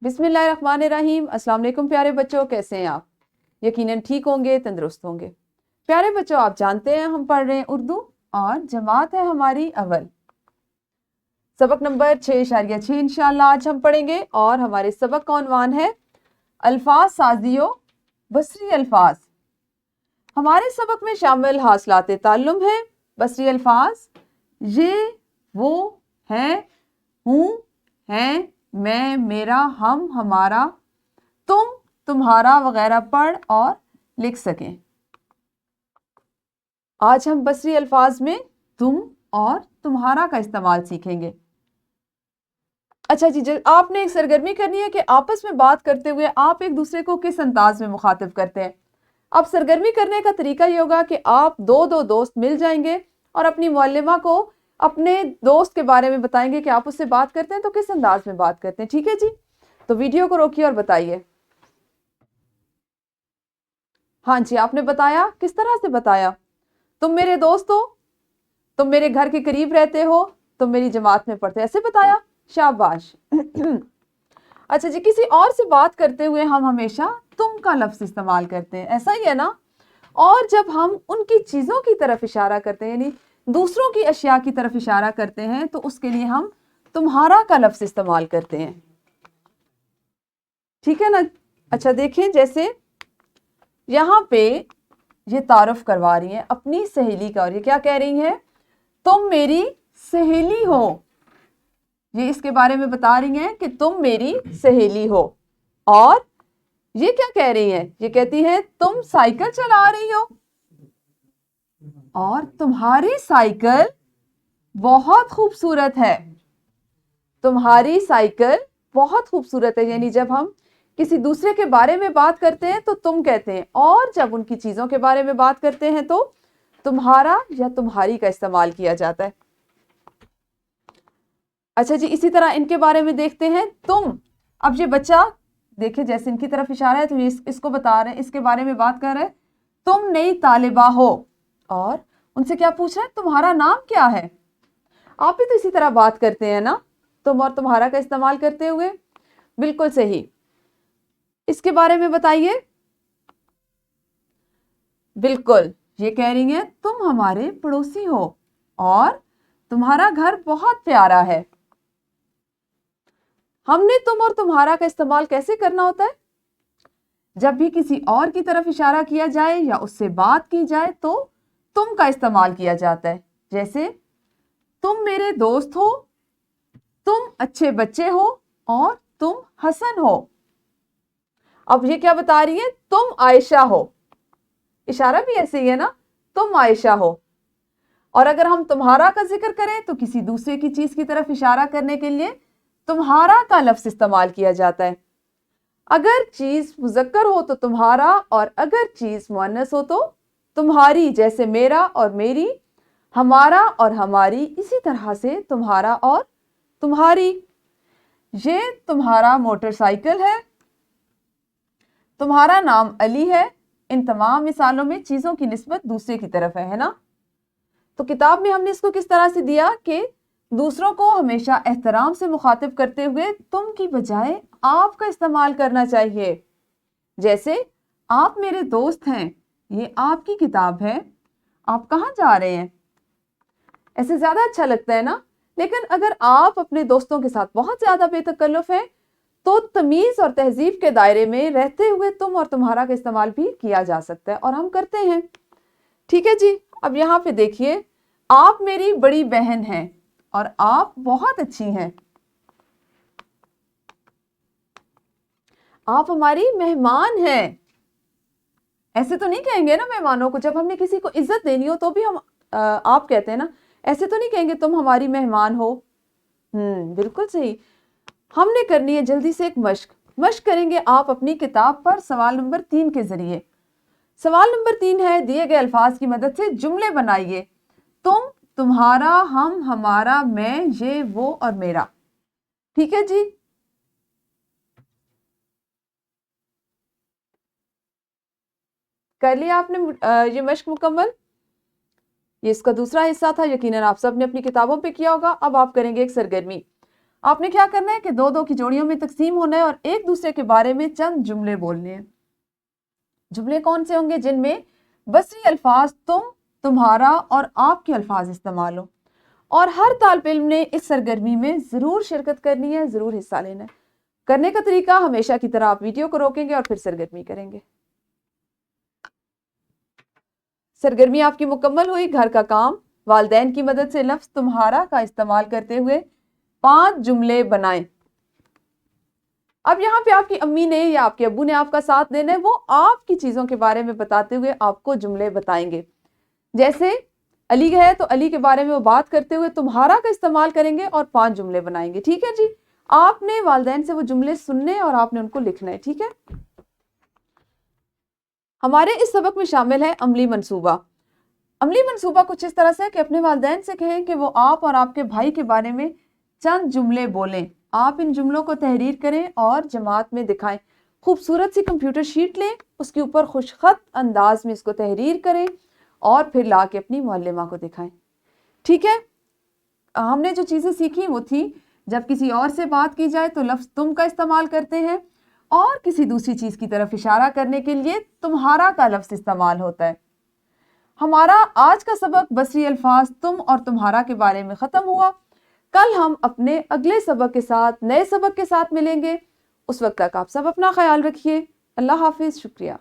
बिस्मिल्लाहिर्रहमानिर्रहीम। अस्सलाम वालेकुम प्यारे बच्चों, कैसे हैं आप? यकीनन ठीक होंगे, तंदुरुस्त होंगे। प्यारे बच्चों, आप जानते हैं हम पढ़ रहे हैं उर्दू और जमात है हमारी अव्वल। सबक नंबर 6.6 इंशाल्लाह आज हम पढ़ेंगे और हमारे सबक का उन्वान है अल्फाज साजियो बसरी अल्फाज। हमारे सबक में शामिल हासिलात ताल्लुम है बसरी अल्फाज ये, वो, हैं, हूँ, हैं, मैं, मेरा, हम, हमारा, तुम, तुम्हारा वगैरह पढ़ और लिख सकें। आज हम बसरी अल्फाज में तुम और तुम्हारा का इस्तेमाल सीखेंगे। अच्छा जी, आपने एक सरगर्मी करनी है कि आपस में बात करते हुए आप एक दूसरे को किस अंदाज में मुखातिब करते हैं। अब सरगर्मी करने का तरीका ये होगा कि आप दो दोस्त मिल जाएंगे और अपनी मुअल्लिमा को अपने दोस्त के बारे में बताएंगे कि आप उससे बात करते हैं तो किस अंदाज में बात करते हैं। ठीक है जी, तो वीडियो को रोकिए और बताइए। हाँ जी, आपने बताया, किस तरह से बताया? तुम मेरे दोस्त हो, तुम मेरे घर के करीब रहते हो, तुम मेरी जमात में पढ़ते, ऐसे बताया। शाबाश। अच्छा जी, किसी और से बात करते हुए हम हमेशा तुम का लफ्ज इस्तेमाल करते हैं, ऐसा ही है ना? और जब हम उनकी चीजों की तरफ इशारा करते हैं, यानी दूसरों की अशिया की तरफ इशारा करते हैं, तो उसके लिए हम तुम्हारा का लफ्ज इस्तेमाल करते हैं। ठीक है ना? अच्छा देखें, जैसे यहां पे ये तारुफ करवा रही हैं अपनी सहेली का और ये क्या कह रही हैं? तुम मेरी सहेली हो। ये इसके बारे में बता रही हैं कि तुम मेरी सहेली हो। और ये क्या कह रही हैं? ये कहती हैं तुम साइकिल चला रही हो और तुम्हारी साइकिल बहुत खूबसूरत है। तुम्हारी साइकिल बहुत खूबसूरत है, यानी जब हम किसी दूसरे के बारे में बात करते हैं तो तुम कहते हैं, और जब उनकी चीजों के बारे में बात करते हैं तो तुम्हारा या तुम्हारी का इस्तेमाल किया जाता है। अच्छा जी, इसी तरह इनके बारे में देखते हैं तुम। अब ये बच्चा देखिए, जैसे इनकी तरफ इशारा है तो ये इसको बता रहे हैं, इसके बारे में बात कर रहे हैं। तुम नई तालिबा हो और उनसे क्या पूछ रहे हैं? तुम्हारा नाम क्या है? आप भी तो इसी तरह बात करते हैं ना, तुम और तुम्हारा का इस्तेमाल करते हुए। बिल्कुल सही। इसके बारे में बताइए। बिल्कुल, ये कह रही हैं तुम हमारे पड़ोसी हो और तुम्हारा घर बहुत प्यारा है। हमने तुम और तुम्हारा का इस्तेमाल कैसे करना होता है? जब भी किसी और की तरफ इशारा किया जाए या उससे बात की जाए तो तुम का इस्तेमाल किया जाता है। जैसे तुम मेरे दोस्त हो, तुम अच्छे बच्चे हो और तुम हसन हो। अब ये क्या बता रही है? तुम आयशा हो। इशारा भी ऐसे ही है ना, तुम आयशा हो। और अगर हम तुम्हारा का जिक्र करें तो किसी दूसरे की चीज की तरफ इशारा करने के लिए तुम्हारा का लफ्ज इस्तेमाल किया जाता है। अगर चीज मुजक्कर हो तो तुम्हारा, और अगर चीज मुअन्नस हो तो तुम्हारी, जैसे मेरा और मेरी, हमारा और हमारी। इसी तरह से तुम्हारा और तुम्हारी। ये तुम्हारा मोटरसाइकिल है, तुम्हारा नाम अली है। इन तमाम मिसालों में चीजों की निस्बत दूसरे की तरफ है ना? तो किताब में हमने इसको किस तरह से दिया कि दूसरों को हमेशा एहतराम से मुखातिब करते हुए तुम की बजाय आप का इस्तेमाल करना चाहिए। जैसे आप मेरे दोस्त हैं, ये आपकी किताब है, आप कहाँ जा रहे हैं? ऐसे ज्यादा अच्छा लगता है ना? लेकिन अगर आप अपने दोस्तों के साथ बहुत ज्यादा बेतकल्लुफ हैं तो तमीज और तहजीब के दायरे में रहते हुए तुम और तुम्हारा का इस्तेमाल भी किया जा सकता है, और हम करते हैं। ठीक है जी, अब यहाँ पे देखिए, आप मेरी बड़ी बहन हैं और आप बहुत अच्छी हैं। आप हमारी मेहमान हैं। ऐसे तो नहीं कहेंगे ना मेहमानों को, जब हमने किसी को इज्जत देनी हो तो भी हम आप कहते हैं ना, ऐसे तो नहीं कहेंगे तुम हमारी मेहमान हो। बिल्कुल सही। हमने करनी है जल्दी से एक मश्क करेंगे आप अपनी किताब पर सवाल नंबर 3 के जरिए। सवाल नंबर 3 है, दिए गए अल्फाज की मदद से जुमले बनाइए। तुम, तुम्हारा, हम, हमारा, मैं, ये, वो और मेरा। ठीक है जी, कर लिया आपने ये मश्क मुकम्मल? ये इसका दूसरा हिस्सा था, यकीनन आप सब ने अपनी किताबों पे किया होगा। अब आप करेंगे एक सरगर्मी। آپ نے کیا کرنا ہے کہ دو دو کی جوڑیوں میں تقسیم ہونا ہے اور ایک دوسرے کے بارے میں چند جملے بولنے ہیں. جملے کون سے ہوں گے؟ جن میں بصری الفاظ تم، تمہارا اور آپ کے الفاظ استعمال ہو. اور ہر طالب علم نے اس سرگرمی میں ضرور شرکت کرنی ہے، ضرور حصہ لینا ہے. کرنے کا طریقہ ہمیشہ کی طرح آپ ویڈیو کو روکیں گے اور پھر سرگرمی کریں گے. سرگرمی آپ کی مکمل ہوئی. گھر کا کام، والدین کی مدد سے لفظ تمہارا کا استعمال کرتے ہوئے 5 جملے بنائیں. اب یہاں پہ آپ کی امی نے یا آپ کے ابو نے آپ کا ساتھ دینا ہے، وہ آپ کی چیزوں کے بارے میں بتاتے ہوئے آپ کو جملے بتائیں گے. جیسے علی ہے تو علی کے بارے میں وہ بات کرتے ہوئے تمہارا کا استعمال کریں گے اور 5 جملے بنائیں گے. ٹھیک ہے جی؟ آپ نے والدین سے وہ جملے سننے اور آپ نے ان کو لکھنا ہے. ٹھیک ہے؟ ہمارے اس سبق میں شامل ہے عملی منصوبہ. عملی منصوبہ کچھ اس طرح سے ہے کہ اپنے والدین سے کہیں کہ وہ آپ اور آپ کے بھائی کے بارے میں چند جملے بولیں. آپ ان جملوں کو تحریر کریں اور جماعت میں دکھائیں. خوبصورت سی کمپیوٹر شیٹ لیں، اس کے اوپر خوش خط انداز میں اس کو تحریر کریں اور پھر لا کے اپنی معلمہ کو دکھائیں. ٹھیک ہے؟ ہم نے جو چیزیں سیکھی وہ تھی، جب کسی اور سے بات کی جائے تو لفظ تم کا استعمال کرتے ہیں، اور کسی دوسری چیز کی طرف اشارہ کرنے کے لیے تمہارا کا لفظ استعمال ہوتا ہے. ہمارا آج کا سبق بصری الفاظ تم اور تمہارا کے بارے میں ختم ہوا. کل ہم اپنے اگلے سبق کے ساتھ، نئے سبق کے ساتھ ملیں گے. اس وقت تک آپ سب اپنا خیال رکھیے. اللہ حافظ. شکریہ.